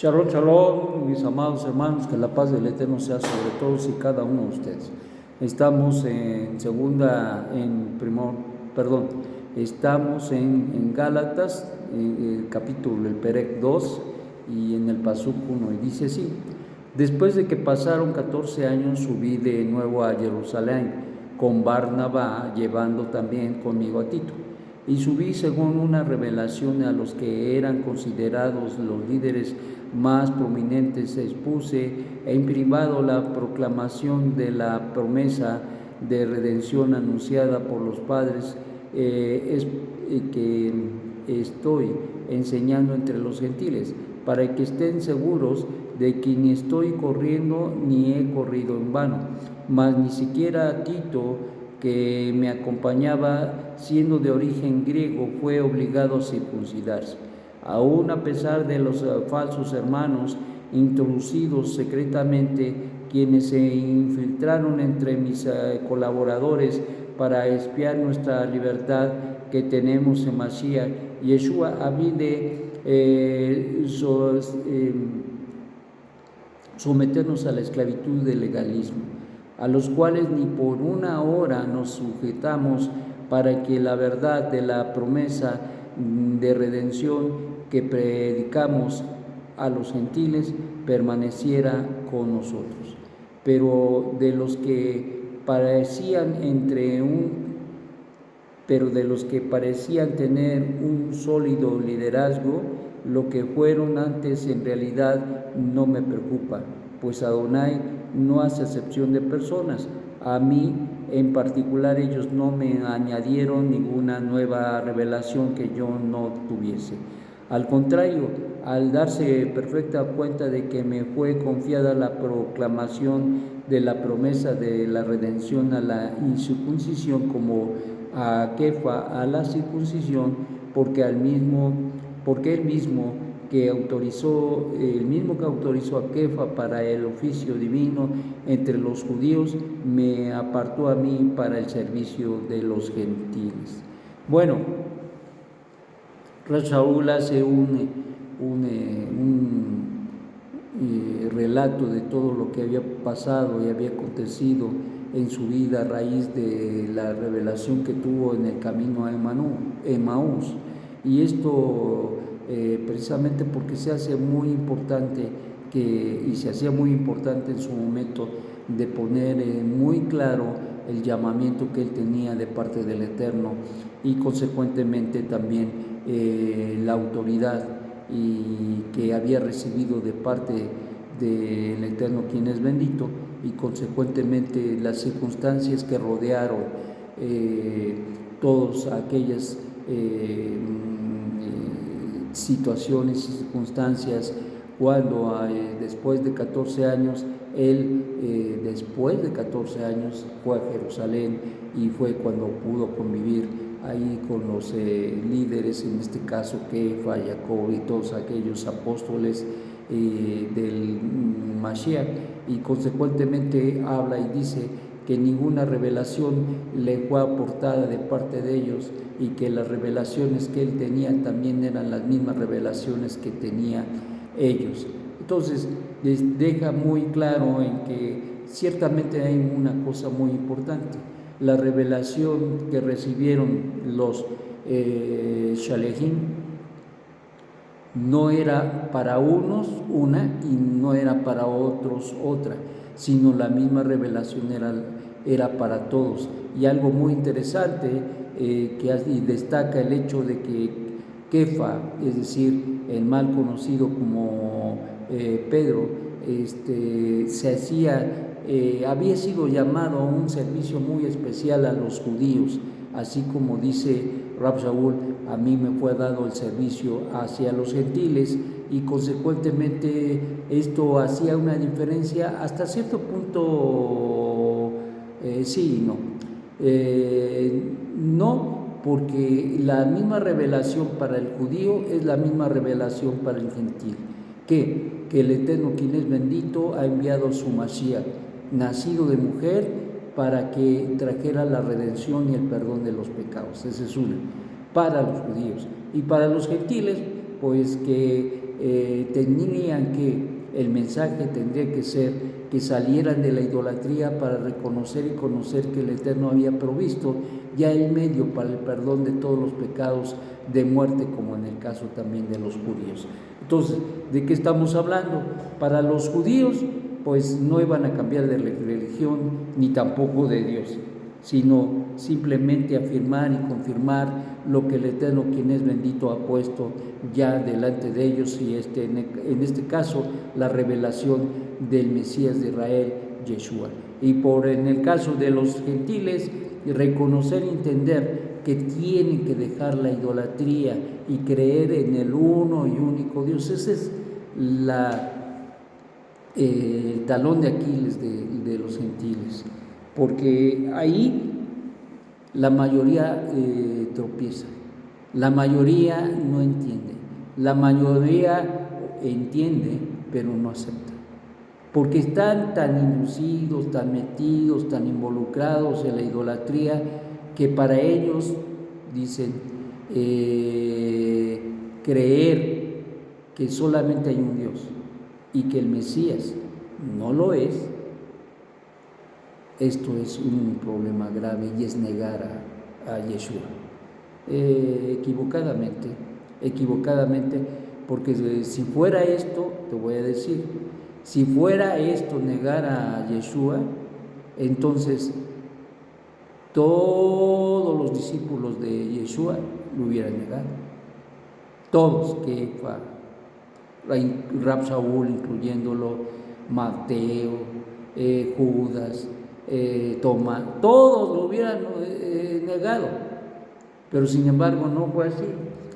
Shalom, shalom, mis amados hermanos, que la paz del Eterno sea sobre todos y cada uno de ustedes. Estamos estamos en Gálatas, el capítulo, el Perec 2 y en el Pasuk 1, y dice así: después de que pasaron 14 años, subí de nuevo a Jerusalén con Barnabá, llevando también conmigo a Tito. Y subí según una revelación a los que eran considerados los líderes más prominentes. Expuse en privado la proclamación de la promesa de redención anunciada por los padres, que estoy enseñando entre los gentiles, para que estén seguros de que ni estoy corriendo ni he corrido en vano. Mas ni siquiera Tito, que me acompañaba, siendo de origen griego, fue obligado a circuncidarse. Aún a pesar de los falsos hermanos introducidos secretamente, quienes se infiltraron entre mis colaboradores para espiar nuestra libertad que tenemos en Mashiach, Yeshua, a fin de someternos a la esclavitud del legalismo, a los cuales ni por una hora nos sujetamos, para que la verdad de la promesa de redención que predicamos a los gentiles permaneciera con nosotros. Pero de los que parecían tener un sólido liderazgo, lo que fueron antes en realidad no me preocupa, pues Adonai no hace acepción de personas. A mí en particular ellos no me añadieron ninguna nueva revelación que yo no tuviese. Al contrario, al darse perfecta cuenta de que me fue confiada la proclamación de la promesa de la redención a la incircuncisión, como a Kefa a la circuncisión, porque el mismo que autorizó a Kefa para el oficio divino entre los judíos, me apartó a mí para el servicio de los gentiles. Bueno, Shaul hace un relato de todo lo que había pasado y había acontecido en su vida a raíz de la revelación que tuvo en el camino a Emaús. Y esto precisamente porque se hacía muy importante en su momento de poner muy claro el llamamiento que él tenía de parte del Eterno, y consecuentemente también la autoridad y que había recibido de parte del Eterno, quien es bendito, y consecuentemente las circunstancias que rodearon todas aquellas situaciones y circunstancias, cuando después de 14 años fue a Jerusalén, y fue cuando pudo convivir ahí con los líderes, en este caso Kefa, Jacob y todos aquellos apóstoles del Mashiach, y consecuentemente habla y dice que ninguna revelación le fue aportada de parte de ellos, y que las revelaciones que él tenía también eran las mismas revelaciones que tenían ellos. Entonces les deja muy claro en que ciertamente hay una cosa muy importante: la revelación que recibieron los Shalehim no era para unos una y no era para otros otra, sino la misma revelación era para todos. Y algo muy interesante que destaca el hecho de que Kefa, es decir, el mal conocido como Pedro, había sido llamado a un servicio muy especial a los judíos, así como dice Rab Shaul: a mí me fue dado el servicio hacia los gentiles, y consecuentemente esto hacía una diferencia hasta cierto punto, sí y no. No, porque la misma revelación para el judío es la misma revelación para el gentil, que el Eterno, quien es bendito, ha enviado su Mashiach, nacido de mujer, para que trajera la redención y el perdón de los pecados. Ese es uno, para los judíos. Y para los gentiles, pues que el mensaje tendría que ser que salieran de la idolatría para reconocer y conocer que el Eterno había provisto ya el medio para el perdón de todos los pecados de muerte, como en el caso también de los judíos. Entonces, ¿de qué estamos hablando? Para los judíos, pues no iban a cambiar de religión ni tampoco de Dios, sino simplemente afirmar y confirmar lo que el Eterno, quien es bendito, ha puesto ya delante de ellos, y en este caso la revelación del Mesías de Israel, Yeshua. Y en el caso de los gentiles, reconocer y entender que tienen que dejar la idolatría y creer en el uno y único Dios. Ese es el talón de Aquiles de los gentiles, porque ahí la mayoría tropieza, la mayoría no entiende, la mayoría entiende pero no acepta, porque están tan inducidos, tan metidos, tan involucrados en la idolatría, que para ellos dicen creer que solamente hay un Dios y que el Mesías no lo es. Esto es un problema grave y es negar a Yeshua. Equivocadamente, porque si fuera esto, te voy a decir, si fuera esto negar a Yeshua, entonces todos los discípulos de Yeshua lo hubieran negado. Todos, Kefa, Rab Shaul, incluyéndolo, Mateo, Judas, Tomás, todos lo hubieran negado, pero sin embargo no fue así.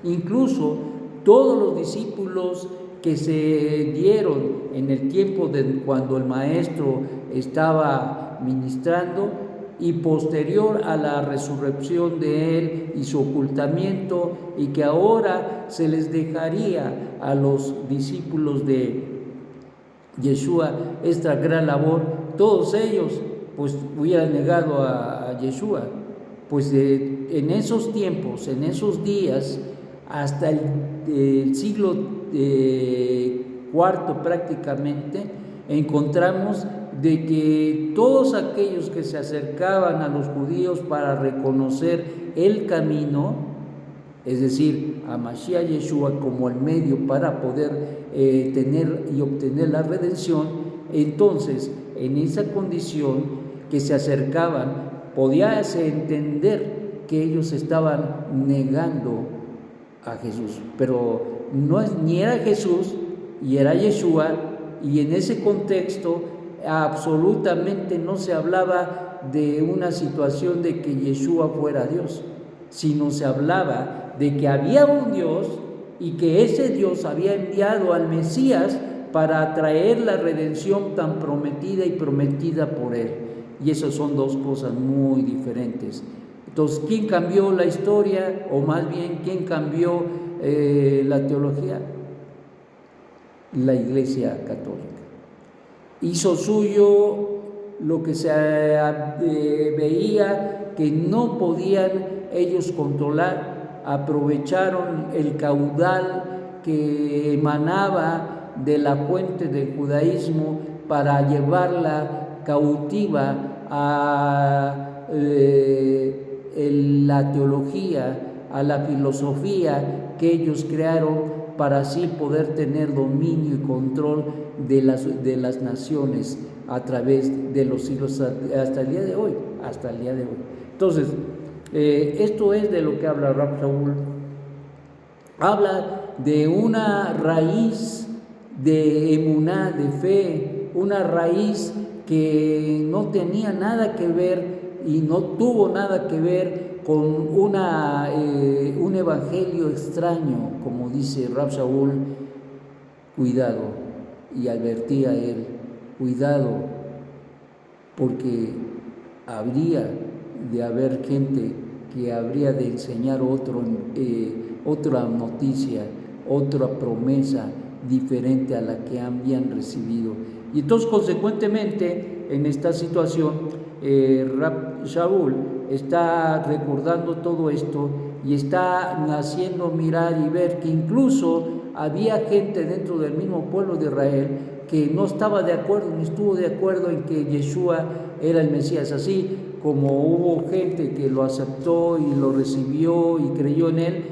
Incluso todos los discípulos que se dieron en el tiempo de cuando el maestro estaba ministrando y posterior a la resurrección de él y su ocultamiento, y que ahora se les dejaría a los discípulos de Yeshua esta gran labor, todos ellos pues hubieran negado a Yeshua. Pues en esos tiempos, en esos días, hasta el siglo IV prácticamente, encontramos de que todos aquellos que se acercaban a los judíos para reconocer el camino, es decir, a Mashiach Yeshua como el medio para poder tener y obtener la redención, entonces en esa condición que se acercaban, podíase entender que ellos estaban negando a Jesús, pero ni era Jesús y era Yeshua, y en ese contexto absolutamente no se hablaba de una situación de que Yeshua fuera Dios, sino se hablaba de que había un Dios y que ese Dios había enviado al Mesías para traer la redención tan prometida y prometida por él. Y esas son dos cosas muy diferentes. Entonces, ¿quién cambió la historia? O más bien, ¿quién cambió la teología? La Iglesia Católica. Hizo suyo lo que se veía que no podían ellos controlar. Aprovecharon el caudal que emanaba de la fuente del judaísmo para llevarla cautiva a la teología, a la filosofía que ellos crearon, para así poder tener dominio y control de las naciones a través de los siglos hasta el día de hoy. Entonces, esto es de lo que habla Rab Shaul. Habla de una raíz de emuná, de fe, una raíz que no tenía nada que ver y no tuvo nada que ver con un evangelio extraño, como dice Rab Shaul. Cuidado, y advertía a él, cuidado, porque habría de haber gente que habría de enseñar otra noticia, otra promesa diferente a la que habían recibido. Y entonces, consecuentemente, en esta situación, Rab Shaul está recordando todo esto y está haciendo mirar y ver que incluso había gente dentro del mismo pueblo de Israel que no estaba de acuerdo, ni estuvo de acuerdo en que Yeshua era el Mesías. Así como hubo gente que lo aceptó y lo recibió y creyó en él,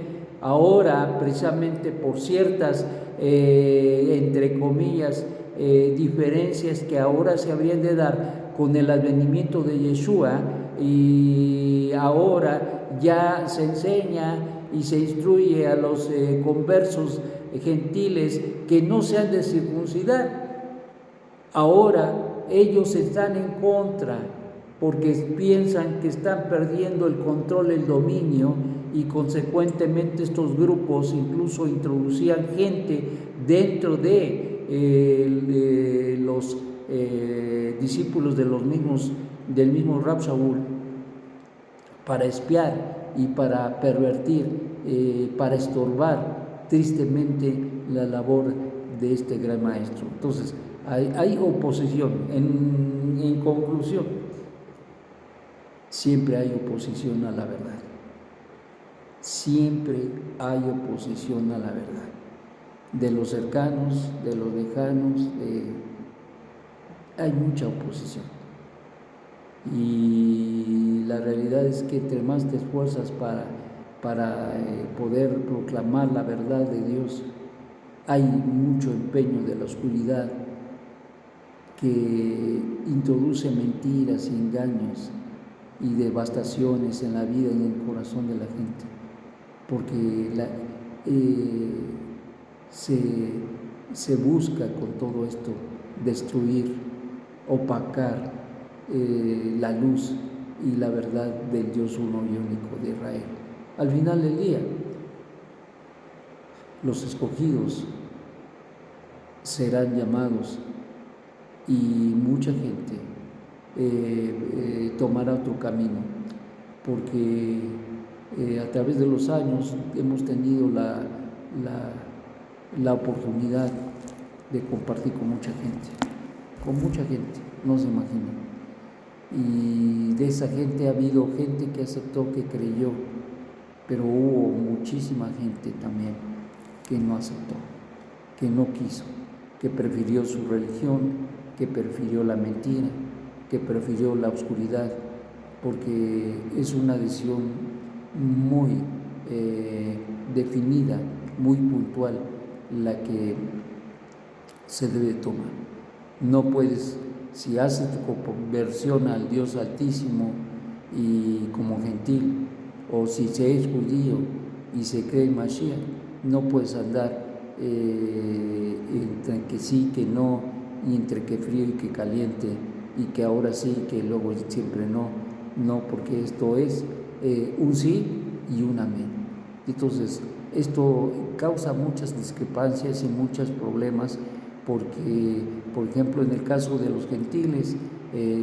ahora precisamente por ciertas, entre comillas, diferencias que ahora se habrían de dar con el advenimiento de Yeshua, y ahora ya se enseña y se instruye a los conversos gentiles que no se han de circuncidar. Ahora ellos están en contra porque piensan que están perdiendo el control, el dominio, y consecuentemente estos grupos incluso introducían gente dentro de los discípulos del mismo Rab Shaul, para espiar y para pervertir, para estorbar tristemente la labor de este gran maestro. Entonces, hay oposición. En conclusión, siempre hay oposición a la verdad. Siempre hay oposición a la verdad. De los cercanos, de los lejanos, hay mucha oposición. Y la realidad es que entre más te esfuerzas para poder proclamar la verdad de Dios, hay mucho empeño de la oscuridad que introduce mentiras y engaños y devastaciones en la vida y en el corazón de la gente, porque se busca con todo esto destruir, opacar la luz y la verdad del Dios uno y único de Israel. Al final del día, los escogidos serán llamados y mucha gente tomará otro camino, porque a través de los años hemos tenido la oportunidad de compartir con mucha gente, no se imaginan. Y de esa gente ha habido gente que aceptó, que creyó, pero hubo muchísima gente también que no aceptó, que no quiso, que prefirió su religión, que prefirió la mentira, que prefirió la oscuridad, porque es una decisión muy definida, muy puntual, la que se debe tomar. No puedes, si haces tu conversión al Dios Altísimo y como gentil, o si se es judío y se cree en Mashiach, no puedes andar entre que sí, que no, y entre que frío y que caliente, y que ahora sí, que luego siempre no, porque esto es un sí y un amén. Entonces, esto causa muchas discrepancias y muchos problemas, porque, por ejemplo, en el caso de los gentiles,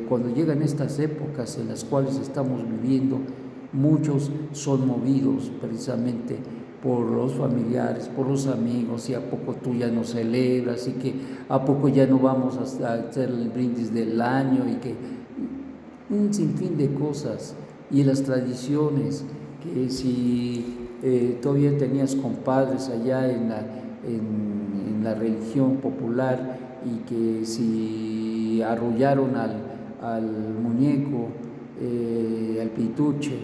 cuando llegan estas épocas en las cuales estamos viviendo, muchos son movidos precisamente por los familiares, por los amigos, y a poco tú ya no celebras, y que a poco ya no vamos a hacer el brindis del año, y que un sinfín de cosas, y las tradiciones, que si todavía tenías compadres allá en la religión popular, y que si arrollaron al muñeco, al pituche,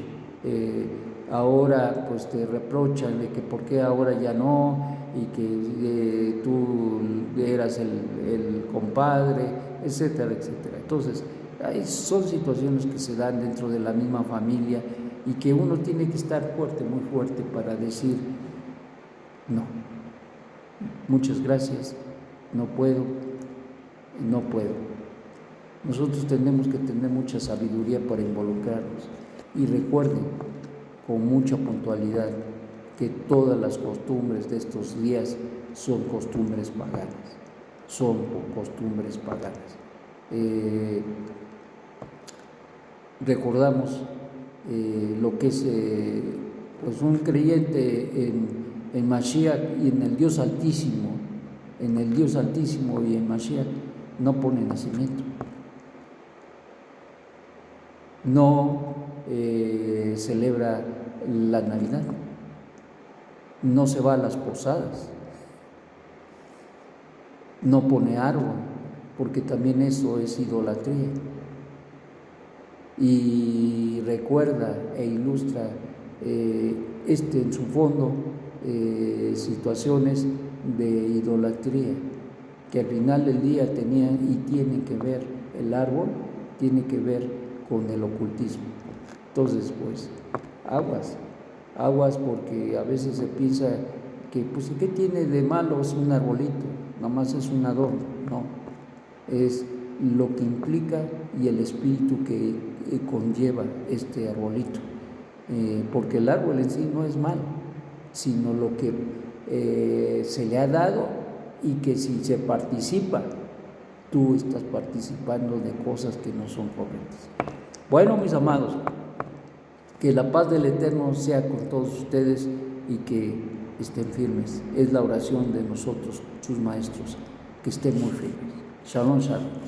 ahora pues te reprochan de que por qué ahora ya no, y que tú eras el compadre, etcétera, etcétera. Entonces, son situaciones que se dan dentro de la misma familia, y que uno tiene que estar fuerte, muy fuerte, para decir no, muchas gracias, no puedo. Nosotros tenemos que tener mucha sabiduría para involucrarnos, y recuerden con mucha puntualidad que todas las costumbres de estos días son costumbres paganas, recordamos lo que es pues un creyente en Mashiach y en el Dios Altísimo, y en Mashiach no pone nacimiento, no celebra la Navidad, no se va a las posadas, no pone árbol, porque también eso es idolatría. Y recuerda e ilustra en su fondo situaciones de idolatría que al final del día tenían y tienen que ver, el árbol tiene que ver con el ocultismo. Entonces, pues, aguas porque a veces se piensa que, pues, ¿qué tiene de malo? Es un arbolito, nada más es un adorno. No, es lo que implica y el espíritu que conlleva este arbolito, porque el árbol en sí no es malo, sino lo que se le ha dado, y que si se participa, tú estás participando de cosas que no son correctas. Bueno, mis amados, que la paz del Eterno sea con todos ustedes y que estén firmes. Es la oración de nosotros, sus maestros, que estén muy firmes. Shalom, shalom.